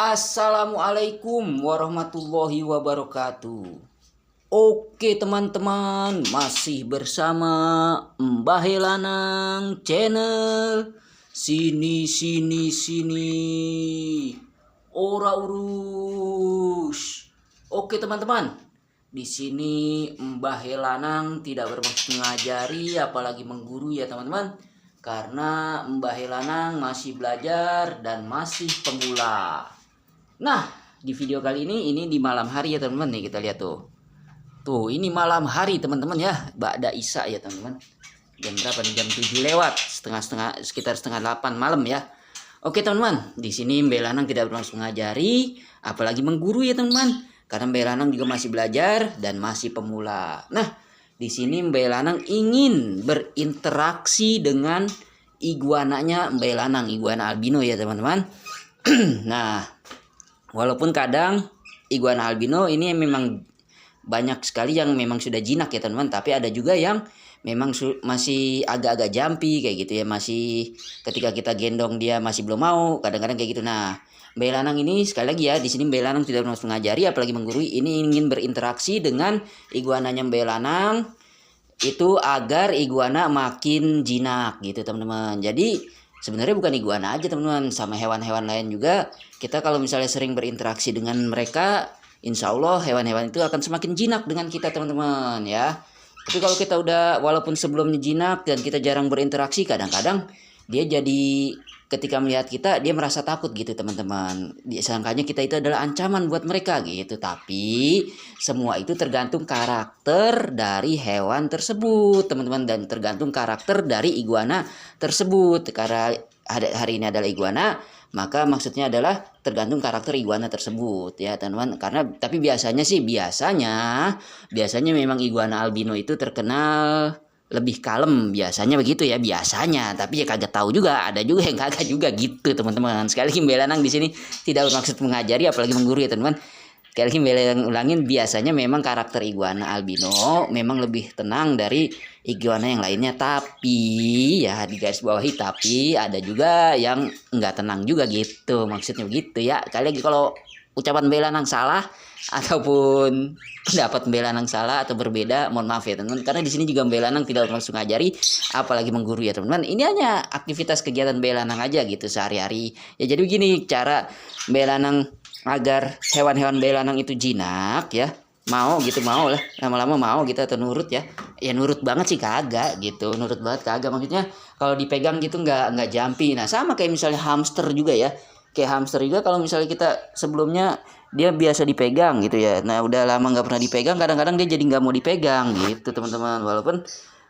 Assalamualaikum warahmatullahi wabarakatuh. Oke teman-teman, masih bersama Mbah Helanang channel. Sini. Ora urus. Oke teman-teman, di sini Mbah Helanang tidak bermaksud mengajari apalagi mengguru ya teman-teman. Karena Mbah Helanang masih belajar dan masih pemula. Nah, di video kali ini di malam hari ya teman-teman nih, kita lihat tuh. Tuh, ini malam hari teman-teman ya, Ba'da Isya ya teman-teman. Jam berapa nih? Jam 7 lewat, sekitar setengah 8 malam ya. Oke teman-teman, di sini Mbah Helanang tidak bermaksud mengajari, apalagi mengguru ya teman-teman. Karena Mbah Helanang juga masih belajar dan masih pemula. Nah, di sini Mbah Helanang ingin berinteraksi dengan iguananya Mbah Helanang, iguana albino ya teman-teman. Nah, walaupun kadang iguana albino ini memang banyak sekali yang memang sudah jinak ya teman-teman, tapi ada juga yang memang masih agak-agak jampi kayak gitu ya, masih ketika kita gendong dia masih belum mau, kadang-kadang kayak gitu. Nah, Mbah Helanang ini sekali lagi ya, di sini Mbah Helanang tidak bermaksud mengajari apalagi menggurui, ini ingin berinteraksi dengan iguananya Mbah Helanang itu agar iguana makin jinak gitu teman-teman. Jadi sebenarnya bukan iguana aja teman-teman, sama hewan-hewan lain juga. Kita kalau misalnya sering berinteraksi dengan mereka, insya Allah hewan-hewan itu akan semakin jinak dengan kita teman-teman ya. Tapi kalau kita udah, walaupun sebelumnya jinak dan kita jarang berinteraksi, kadang-kadang dia jadi ketika melihat kita dia merasa takut gitu teman-teman. Disangkanya kita itu adalah ancaman buat mereka gitu. Tapi semua itu tergantung karakter dari hewan tersebut teman-teman, dan tergantung karakter dari iguana tersebut. Karena hari ini adalah iguana, maka maksudnya adalah tergantung karakter iguana tersebut ya teman-teman. Karena tapi biasanya memang iguana albino itu terkenal lebih kalem, biasanya begitu ya, biasanya. Tapi ya kagak tahu juga, ada juga yang kagak juga gitu teman-teman. Sekali lagi Mbah Helanang di sini tidak bermaksud mengajari apalagi mengguru ya teman-teman. Sekali lagi Mbah Helanang ulangin, biasanya memang karakter iguana albino memang lebih tenang dari iguana yang lainnya, tapi ya di garis bawahi, tapi ada juga yang nggak tenang juga gitu, maksudnya begitu ya. Kali lagi kalau ucapan Mbah Helanang salah ataupun pendapat Mbah Helanang salah atau berbeda, mohon maaf ya teman-teman, karena di sini juga Mbah Helanang tidak bermaksud ngajari apalagi mengguru ya teman-teman. Ini hanya aktivitas kegiatan Mbah Helanang aja gitu sehari-hari ya. Jadi begini cara Mbah Helanang agar hewan-hewan Mbah Helanang itu jinak ya, mau gitu, mau lah lama-lama mau gitu atau nurut ya. Ya nurut banget sih kagak gitu, nurut banget kagak, maksudnya kalau dipegang gitu nggak jampi. Nah sama kayak misalnya hamster juga ya, kayak hamster juga kalau misalnya kita sebelumnya dia biasa dipegang gitu ya, nah udah lama nggak pernah dipegang, kadang-kadang dia jadi nggak mau dipegang gitu teman-teman.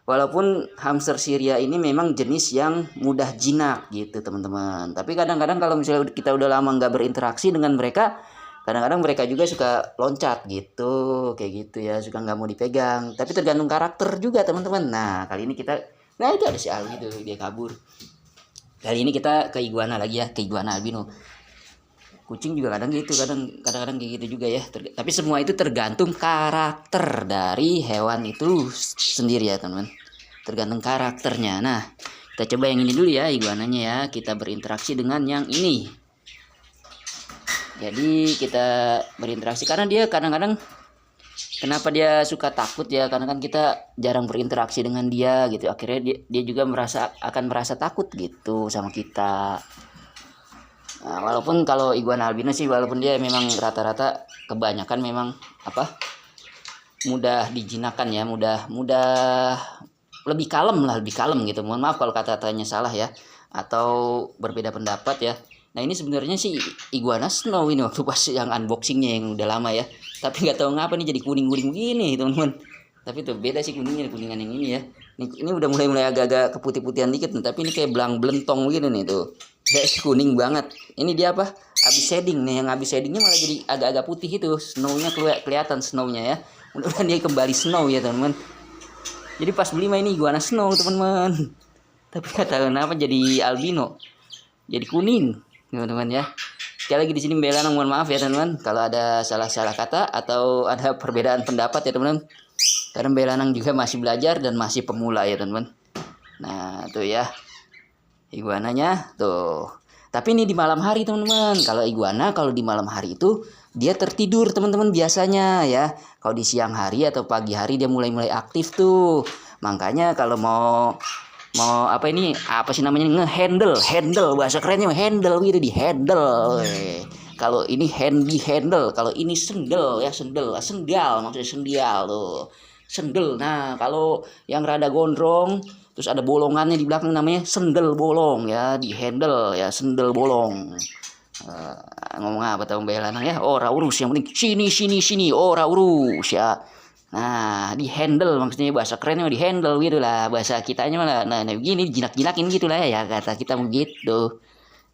Walaupun hamster Syria ini memang jenis yang mudah jinak gitu teman-teman, tapi kadang-kadang kalau misalnya kita udah lama nggak berinteraksi dengan mereka, kadang-kadang mereka juga suka loncat gitu kayak gitu ya, suka nggak mau dipegang. Tapi tergantung karakter juga teman-teman. Nah kali ini kita, nah itu ada si Ali tuh, dia kabur. Kali ini kita ke iguana lagi ya, ke iguana albino. Kucing juga kadang gitu, kadang-kadang kayak gitu juga ya. Tapi semua itu tergantung karakter dari hewan itu sendiri ya teman-teman, tergantung karakternya. Nah kita coba yang ini dulu ya, iguananya ya, kita berinteraksi dengan yang ini. Jadi kita berinteraksi karena dia kadang-kadang, kenapa dia suka takut ya, karena kan kita jarang berinteraksi dengan dia gitu, akhirnya dia juga akan merasa takut gitu sama kita. Nah, walaupun kalau iguana albino sih, walaupun dia memang rata-rata kebanyakan memang mudah dijinakkan ya, mudah lebih kalem gitu. Mohon maaf kalau kata-katanya salah ya, atau berbeda pendapat ya. Nah ini sebenarnya sih iguana snow ini, waktu pas yang unboxingnya yang udah lama ya, tapi nggak tahu ngapa nih jadi kuning-kuning begini teman-teman. Tapi tuh beda sih kuningnya, kuningan yang ini ya. Ini udah mulai agak-agak keputih-putihan dikit nih, tapi ini kayak belang belentong gitu nih tuh. Kayak kuning banget. Ini dia apa? Habis shading nih, yang habis shadingnya malah jadi agak-agak putih itu. Snownya kelihatan snownya ya. Mudah-mudahan dia kembali snow ya teman-teman. Jadi pas beli mah ini iguana snow teman-teman. Tapi nggak tahu kenapa jadi albino, jadi kuning teman-teman ya. Sekali lagi di sini Mbah Helanang mohon maaf ya teman-teman kalau ada salah-salah kata atau ada perbedaan pendapat ya teman-teman. Karena Mbah Helanang juga masih belajar dan masih pemula ya teman-teman. Nah tuh ya iguananya tuh. Tapi ini di malam hari teman-teman. Kalau iguana kalau di malam hari itu dia tertidur teman-teman biasanya ya. Kalau di siang hari atau pagi hari dia mulai aktif tuh. Makanya kalau mau apa sih namanya, handle bahasa kerennya handle gitu, di handle. Kalau ini di handle, kalau ini sendal ya, sendal maksudnya sendial tuh. Sendal. Nah, kalau yang rada gondrong terus ada bolongannya di belakang namanya sendal bolong ya, di handle ya, sendal bolong. Ngomong apa tahu Mbak Lanang ya, ora urus, yang penting sini ora urus ya. Nah, di handle maksudnya bahasa kerennya di handle gitu lah, bahasa kitanya malah nah begini jinak-jinakin gitu lah ya, kata kita begitu.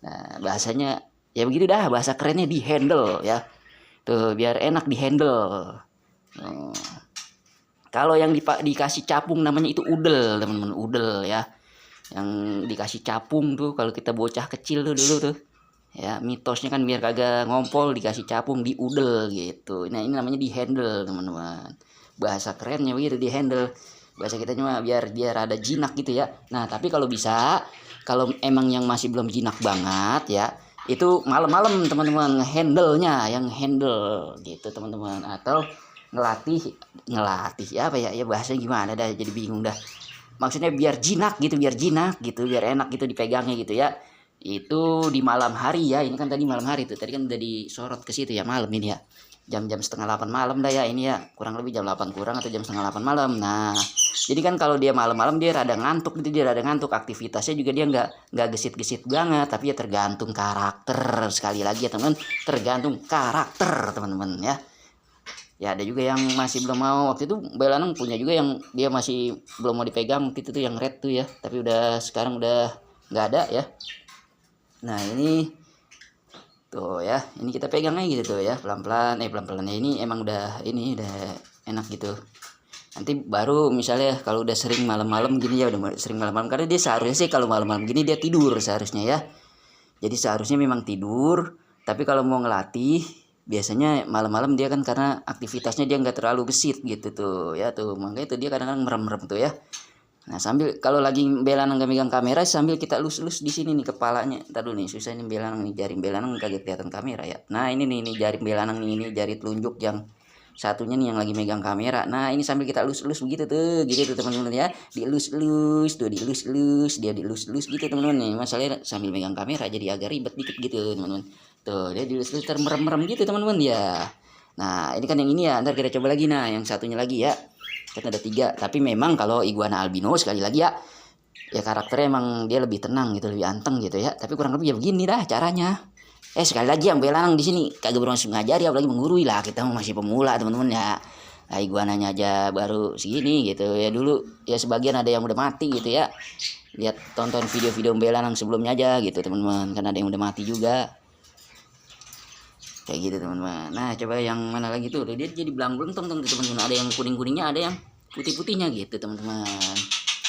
Nah, bahasanya ya begitu dah, bahasa kerennya di handle ya. Tuh biar enak di handle. Kalau yang dikasih capung namanya itu udel, teman-teman, udel ya. Yang dikasih capung tuh kalau kita bocah kecil tuh dulu tuh. Ya, mitosnya kan biar kagak ngompol dikasih capung, di udel gitu. Nah, ini namanya di handle, teman-teman. Bahasa kerennya begitu, di handle. Bahasa kita cuma biar ada jinak gitu ya. Nah, tapi kalau bisa, kalau emang yang masih belum jinak banget ya, itu malam-malam teman-teman ngehandle-nya, yang handle gitu teman-teman, atau ngelatih ya apa ya bahasanya gimana dah, jadi bingung dah. Maksudnya biar jinak gitu, biar enak gitu dipegangnya gitu ya. Itu di malam hari ya. Ini kan tadi malam hari tuh, tadi kan udah disorot ke situ ya, malam ini ya. Jam-jam setengah 8 malam dah ya ini ya, kurang lebih jam 8 kurang atau jam setengah 8 malam. Nah, jadi kan kalau dia malam-malam dia rada ngantuk gitu, aktivitasnya juga dia nggak gesit-gesit banget, tapi ya tergantung karakter. Sekali lagi ya teman, tergantung karakter teman-teman ya. Ya ada juga yang masih belum mau. Waktu itu Belanang punya juga yang dia masih belum mau dipegang gitu tuh, yang red tuh ya, tapi sekarang udah nggak ada ya. Nah, ini tuh ya, ini kita pegang aja gitu tuh ya, pelan-pelan ya. Ini emang udah enak gitu. Nanti baru misalnya kalau udah sering malam-malam gini ya, udah sering malam-malam, karena dia seharusnya sih kalau malam-malam gini dia tidur seharusnya ya. Jadi seharusnya memang tidur, tapi kalau mau ngelatih biasanya malam-malam dia kan, karena aktivitasnya dia nggak terlalu gesit gitu tuh ya, tuh makanya itu dia kadang-kadang merem-merem tuh ya. Nah, sambil kalau lagi Belanang nggak megang kamera, sambil kita lus-lus di sini nih kepalanya. Ntar dulu nih, susah nih Belanang nih, jari Belanang kagak kelihatan kamera ya. Nah, ini nih jari Belanang nih, ini jari telunjuk yang satunya nih yang lagi megang kamera. Nah, ini sambil kita lus-lus begitu tuh, gitu tuh teman-teman ya. Dilus-lus tuh, dilus-lus, dia dilus-lus gitu teman-teman nih. Masalahnya sambil megang kamera jadi agak ribet dikit gitu teman-teman. Tuh, dia dilus-lus termerem-merem gitu teman-teman ya. Nah, ini kan yang ini ya, ntar kita coba lagi. Nah, yang satunya lagi ya. Kan ada 3, tapi memang kalau iguana albino sekali lagi ya karakternya emang dia lebih tenang gitu, lebih anteng gitu ya. Tapi kurang lebih ya begini dah caranya. Sekali lagi yang Belanang di sini kagak bermaksud ngajari apalagi menggurui lah, kita masih pemula teman-teman ya. Nah, iguananya aja baru segini gitu ya. Dulu ya sebagian ada yang udah mati gitu ya. Lihat tonton video-video Belanang sebelumnya aja gitu teman-teman, kan ada yang udah mati juga. Kayak gitu teman-teman. Nah, coba yang mana lagi tuh, dia jadi belang-belentong tuh teman-teman. Ada yang kuning-kuningnya, ada yang putih-putihnya gitu teman-teman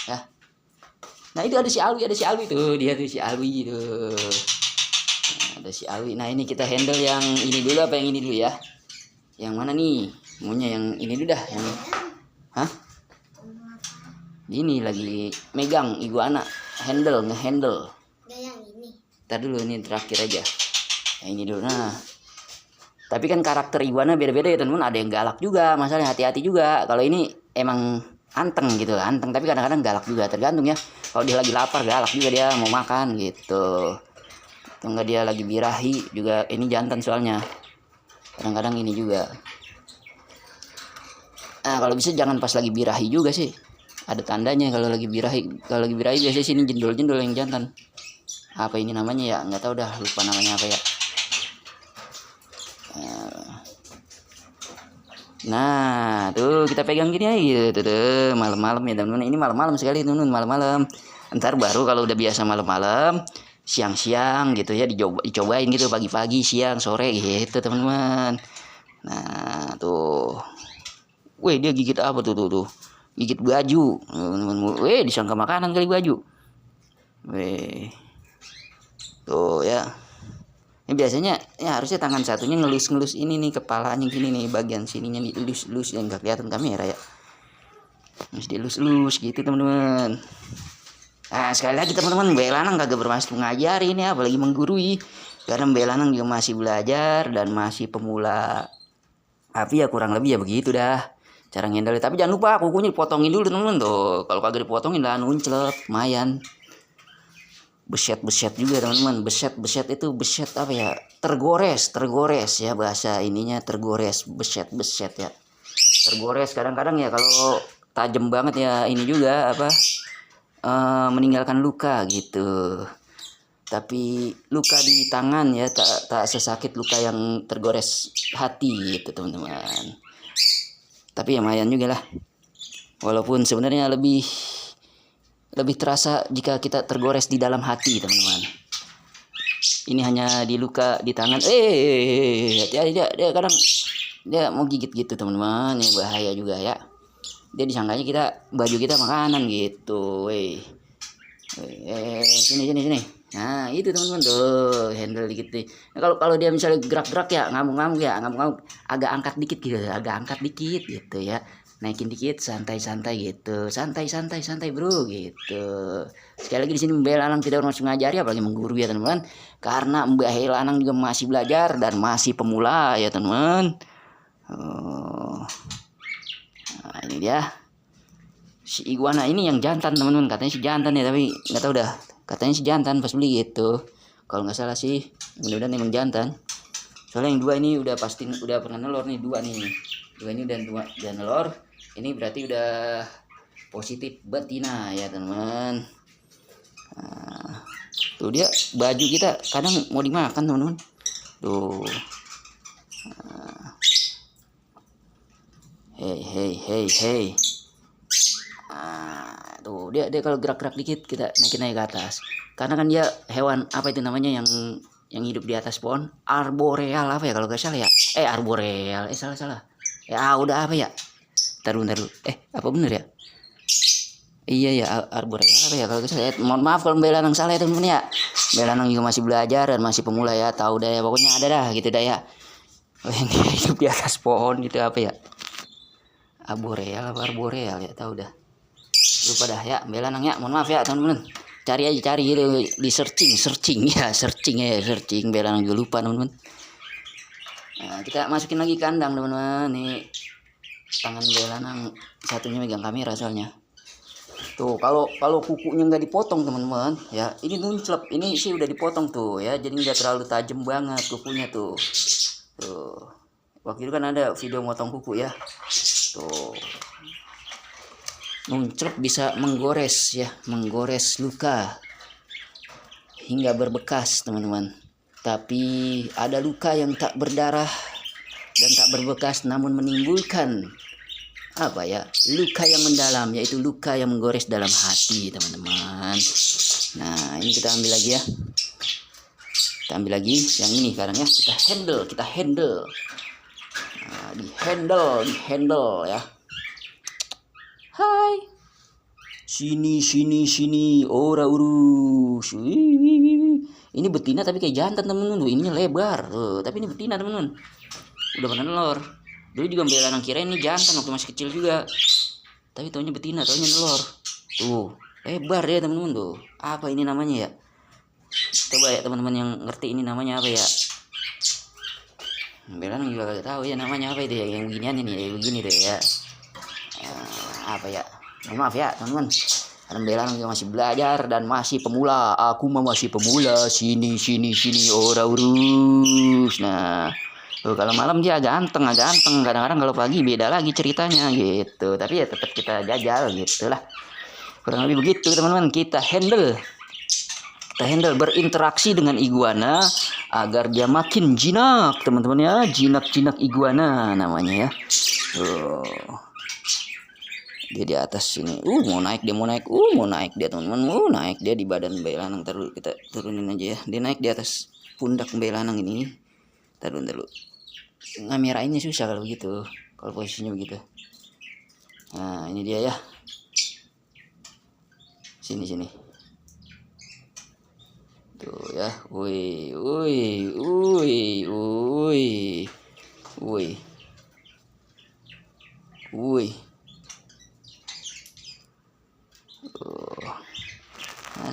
ya. Nah, itu ada si Alwi tuh, dia tuh si Alwi gitu. Nah, ada si Alwi. Nah, ini kita handle yang ini dulu apa yang ini dulu ya, yang mana nih maunya, yang ini dulu dah, yang ini lagi megang iguana, ngehandle yang ini. Ntar dulu, ini terakhir aja yang ini dulu. Nah, tapi kan karakter iguana beda-beda ya teman-teman. Ada yang galak juga, masalahnya hati-hati juga. Kalau ini emang anteng gitu, tapi kadang-kadang galak juga, tergantung ya. Kalau dia lagi lapar galak juga, dia mau makan gitu. Atau enggak dia lagi birahi juga, ini jantan soalnya. Kadang-kadang ini juga. Nah, kalau bisa jangan pas lagi birahi juga sih. Ada tandanya kalau lagi birahi. Kalau lagi birahi biasanya sini jendol-jendol yang jantan. Apa ini namanya ya? Nggak tahu dah, lupa namanya apa ya. Nah, tuh kita pegang gini aja gitu tuh, malam-malam ya teman-teman. Ini malam-malam sekali teman-teman, malam-malam. Ntar baru kalau udah biasa malam-malam, siang-siang gitu ya, dicobain gitu, pagi-pagi, siang, sore gitu teman-teman. Nah, tuh. Wih, dia gigit apa tuh. Gigit baju. Teman-teman. Wih, disangka makanan kali baju. Wih. Tuh ya. Ini biasanya ya harusnya tangan satunya ngelus-ngelus ini nih kepalanya gini nih, bagian sininya dilus-lus yang nggak kelihatan kamera ya. Harus dilus-lus gitu teman-teman. Nah, sekali lagi teman-teman, Mbak Lanang kagak bermaksud mengajari ini, apalagi menggurui. Karena Mbak Lanang juga masih belajar dan masih pemula. Tapi ya kurang lebih ya begitu dah cara ngendali. Tapi jangan lupa kukunya dipotongin dulu teman-teman tuh. Kalau kagak dipotongin lah nunclep, lumayan. Beset juga teman-teman. Beset itu beset apa ya? Tergores ya bahasa ininya, tergores, beset ya. Tergores kadang-kadang ya kalau tajam banget ya ini juga apa? Meninggalkan luka gitu. Tapi luka di tangan ya tak sesakit luka yang tergores hati gitu teman-teman. Tapi ya lumayan juga lah. Walaupun sebenarnya lebih terasa jika kita tergores di dalam hati teman-teman. Ini hanya di luka di tangan. Dia kadang dia mau gigit gitu teman-teman. Ini bahaya juga ya. Dia disangkanya baju kita makanan gitu. Sini. Nah itu teman-teman tuh handle dikit nih. Nah, kalau dia misalnya gerak-gerak ya ngamuk-ngamuk agak angkat dikit gitu ya, naikin dikit santai gitu, santai bro gitu. Sekali lagi di sini Mbak Lanang tidak bermaksud mengajari apalagi menggurui ya teman-teman, karena Mbak Lanang juga masih belajar dan masih pemula ya teman-teman. Nah ini dia si iguana ini yang jantan teman-teman, katanya si jantan ya, tapi nggak tahu dah, katanya si jantan pas beli gitu kalau nggak salah sih, mudah-mudahan emang jantan. Soalnya yang dua ini udah pasti udah pernah nelor nih, dua ini udah nelor, ini berarti udah positif betina ya teman-teman. Nah, tuh dia baju kita kadang mau dimakan teman-teman tuh. Hey. Tuh dia kalau gerak-gerak dikit kita naik ke atas, karena kan dia hewan apa itu namanya yang hidup di atas pohon, arboreal apa ya kalau nggak salah ya, arboreal salah ya, udah apa ya, taruh apa bener ya, iya ya arboreal apa ya kalau nggak salah ya. Mohon maaf kalau Mbak Lanang salah ya temen ya, Mbak Lanang juga masih belajar dan masih pemula ya, tahu dah ya pokoknya ada dah gitu dah ya. Yang dia hidup di atas pohon gitu apa ya, arboreal ya, tahu dah, lupa dah ya Mbak Lanang ya, mohon maaf ya teman-teman. Cari gitu di searching Mbak Lanang juga lupa teman-teman. Nah, kita masukin lagi kandang teman-teman. Nih tangan Mbak Lanang satunya megang kamera soalnya. Tuh kalau kukunya nggak dipotong teman-teman ya, ini nunclep, ini sih udah dipotong tuh ya, jadi nggak terlalu tajam banget kukunya tuh. Waktu itu kan ada video motong kuku ya, tuh nunclep bisa menggores luka hingga berbekas teman-teman. Tapi ada luka yang tak berdarah dan tak berbekas namun menimbulkan apa ya, luka yang mendalam, yaitu luka yang menggores dalam hati teman-teman. Nah ini kita ambil lagi ya, kita ambil lagi yang ini sekarang ya, kita handle. Nah, di handle ya. Hai, sini ora urus. Ini betina tapi kayak jantan temen-temen, ininya lebar tapi ini betina temen-temen, udah pernah nelor. Dulu juga Mbak Lanang kira ini jantan waktu masih kecil juga, tapi taunya betina, taunya nelor. Tuh lebar ya temen-temen tuh. Apa ini namanya ya, coba ya teman-teman yang ngerti ini namanya apa ya. Mbak Lanang juga gak tahu ya namanya apa itu ya, yang beginian ini ya, begini deh ya. Apa ya, maaf ya teman-teman, karena Mbak Lanang juga masih belajar dan masih pemula. Aku mah masih pemula. Sini ora urus. Nah kalau malam dia agak anteng, kadang-kadang kalau pagi beda lagi ceritanya gitu, tapi ya tetap kita jajal gitulah, kurang lebih begitu teman-teman. Kita handle berinteraksi dengan iguana agar dia makin jinak teman-teman ya, jinak iguana namanya ya. Dia di atas sini, mau naik dia teman-teman, naik dia di badan Mbak Lanang. Taruh kita turunin aja ya, dia naik di atas pundak Mbak Lanang ini. Taruh ngamerainnya susah kalau begitu, kalau posisinya begitu. Nah ini dia ya, sini tuh ya, woi.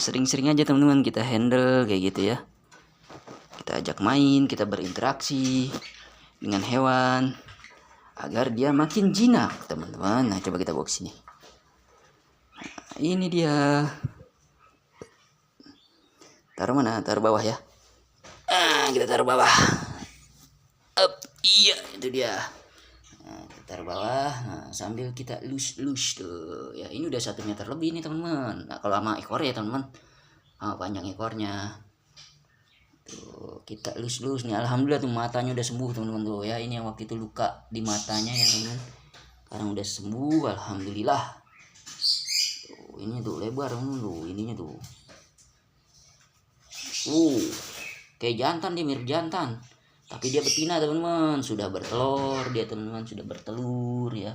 sering-sering aja teman-teman kita handle kayak gitu ya. Kita ajak main, kita berinteraksi dengan hewan agar dia makin jinak teman-teman. Nah coba kita bawa ke sini. Nah, ini dia. Taruh mana? Taruh bawah ya. Kita taruh bawah. Iya itu dia. Nah, kita taruh bawah. Nah, sambil kita lus tuh. Ya ini udah 1 meter lebih nih teman-teman. Nah, kalau sama ekor ya teman-teman. Panjang ekornya. Tuh kita lus nih. Alhamdulillah tuh matanya udah sembuh teman-teman tuh ya. Ini yang waktu itu luka di matanya ya teman-teman. Sekarang udah sembuh. Alhamdulillah. Tuh ini tuh lebar tuh ininya tuh. Kayak jantan, dia mirip jantan. Tapi dia betina teman-teman, sudah bertelur dia teman-teman, sudah bertelur ya.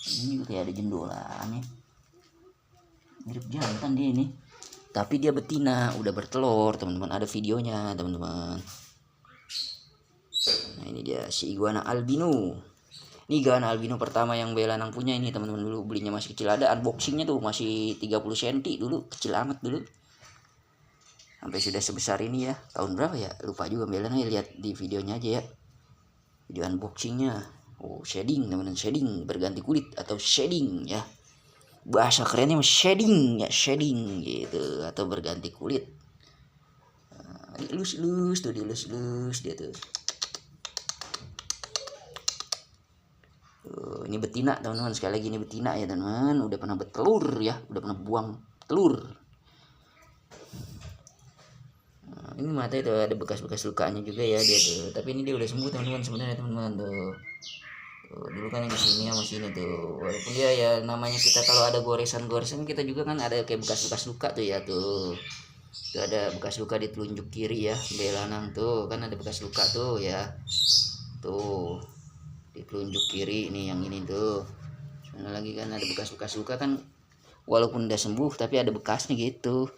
Ini juga kayak ada jendolannya. Mirip jantan dia ini. Tapi dia betina, udah bertelur teman-teman, ada videonya teman-teman. Nah ini dia si iguana albino. Ini iguana albino pertama yang Belanang punya ini teman-teman, dulu belinya masih kecil, ada unboxingnya tuh masih 30 cm dulu, kecil amat dulu. Sampai sudah sebesar ini ya. Tahun berapa ya? Lupa juga Belanang ya, lihat di videonya aja ya. Video unboxingnya. Shading teman-teman, shading berganti kulit atau shading ya. Bahasa kerennya shading ya, shading gitu atau berganti kulit. Dilus tuh, dilus dia tuh. Ini betina teman-teman, sekali lagi ini betina ya teman-teman, udah pernah bertelur ya, udah pernah buang telur. Ini mata itu ada bekas-bekas lukanya juga ya dia tuh, tapi ini dia udah sembuh teman-teman sebenarnya teman-teman tuh. Dulu kan yang di sini sama sini tuh, walaupun dia ya namanya kita kalau ada goresan kita juga kan ada kayak bekas-bekas luka tuh ya tuh. Tuh ada bekas luka di telunjuk kiri ya Belanang tuh, kan ada bekas luka tuh ya. Tuh di telunjuk kiri ini yang ini tuh. Sana lagi kan ada bekas-bekas luka kan, walaupun udah sembuh tapi ada bekasnya gitu.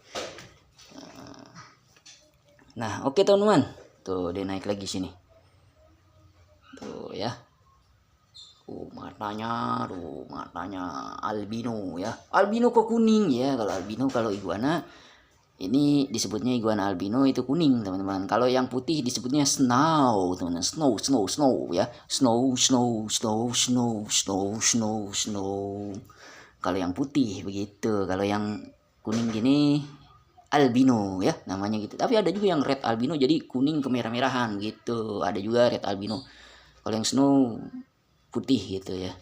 Nah oke teman-teman, tuh dia naik lagi sini tuh ya. Matanya albino ya, albino kok kuning ya. Kalau albino, kalau iguana ini disebutnya iguana albino itu kuning teman-teman. Kalau yang putih disebutnya snow teman-teman, snow ya, snow. Kalau yang putih begitu, kalau yang kuning gini albino ya namanya gitu. Tapi ada juga yang red albino, jadi kuning kemerah-merahan gitu, ada juga red albino. Kalau yang snow putih gitu ya,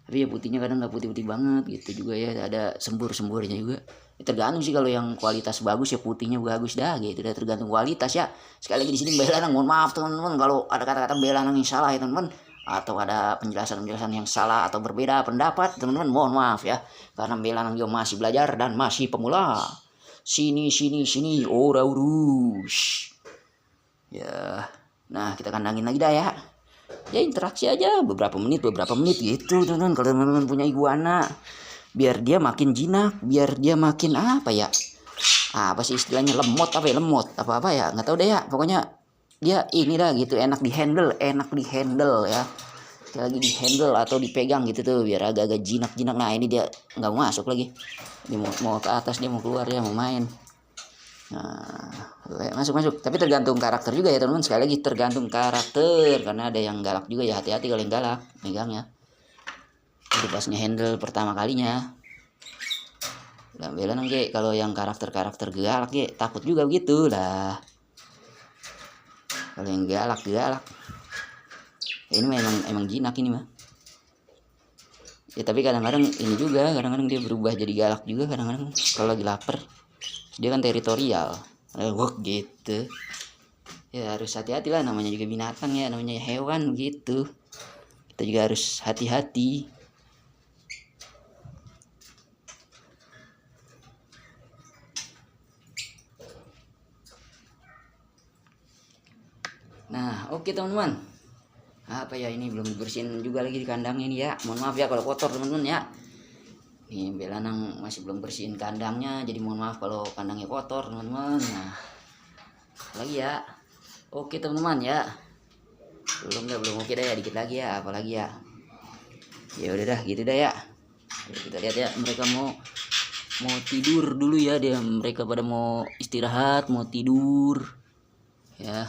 tapi ya putihnya kadang nggak putih-putih banget gitu juga ya, ada sembur-semburnya juga. Tergantung sih, kalau yang kualitas bagus ya putihnya bagus dah gitu, udah tergantung kualitas ya. Sekali lagi di sini Belanang mohon maaf teman-teman kalau ada kata-kata Belanang yang salah ya teman-teman, atau ada penjelasan-penjelasan yang salah atau berbeda pendapat teman-teman, mohon maaf ya, karena Belanang juga masih belajar dan masih pemula. Sini ora urus ya. Nah kita kandangin lagi dah ya, interaksi aja beberapa menit gitu teman-teman. Kalau teman-teman punya iguana, biar dia makin jinak, biar dia makin apa ya, apa sih istilahnya, lemot apa ya, nggak tahu deh ya, pokoknya dia ini dah gitu, enak di handle ya. Lagi di handle atau dipegang gitu tuh, biar agak-agak jinak. Nah ini dia nggak mau masuk lagi, dia mau ke atas, dia mau keluar ya, mau main. Nah masuk, tapi tergantung karakter juga ya teman-teman. Sekali lagi tergantung karakter, karena ada yang galak juga ya, hati-hati kalau yang galak megangnya. Itu pas nge-handle pertama kalinya. Nah, Belanang kalau yang karakter galak takut juga begitu lah. Kalau yang galak ini emang jinak ini mah ya. Tapi kadang-kadang ini juga, kadang-kadang dia berubah jadi galak juga kadang-kadang kalau lagi lapar. Dia kan teritorial gitu ya, harus hati-hati lah, namanya juga binatang ya, namanya hewan gitu, kita juga harus hati-hati. Nah oke teman-teman, apa ya, ini belum dibersihin juga lagi di kandangnya ini ya, mohon maaf ya kalau kotor teman-teman ya. Ini Belanang masih belum bersihin kandangnya, jadi mohon maaf kalau kandangnya kotor teman-teman. Nah lagi ya, oke teman-teman ya, belum oke dah ya, dikit lagi ya, apalagi ya udah dah gitu dah ya. Kita lihat ya mereka mau mau tidur dulu ya, mereka pada mau istirahat, mau tidur ya.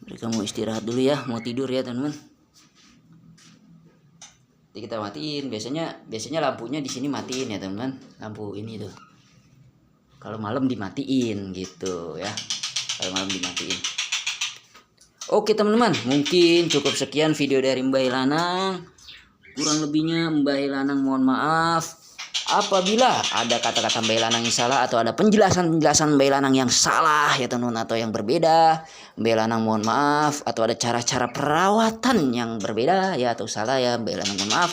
Mereka mau istirahat dulu ya, mau tidur ya teman-teman. Jadi kita matiin, biasanya lampunya di sini matiin ya teman-teman, lampu ini tuh kalau malam dimatiin gitu ya, kalau malam dimatiin. Oke teman-teman, mungkin cukup sekian video dari Mbah Lanang. Kurang lebihnya Mbah Lanang mohon maaf apabila ada kata-kata Mbah Lanang yang salah atau ada penjelasan Mbah Lanang yang salah ya teman-teman, atau yang berbeda. Mbah Lanang mohon maaf, atau ada cara-cara perawatan yang berbeda ya atau salah ya, Mbah Lanang mohon maaf.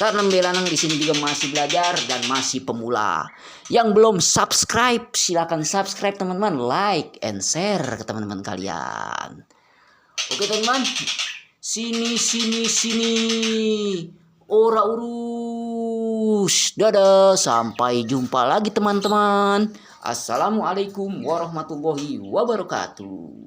Karena Mbah Lanang di sini juga masih belajar dan masih pemula. Yang belum subscribe silakan subscribe teman-teman, like and share ke teman-teman kalian. Oke teman-teman, sini ora urus. Dadah, sampai jumpa lagi teman-teman. Assalamualaikum warahmatullahi wabarakatuh.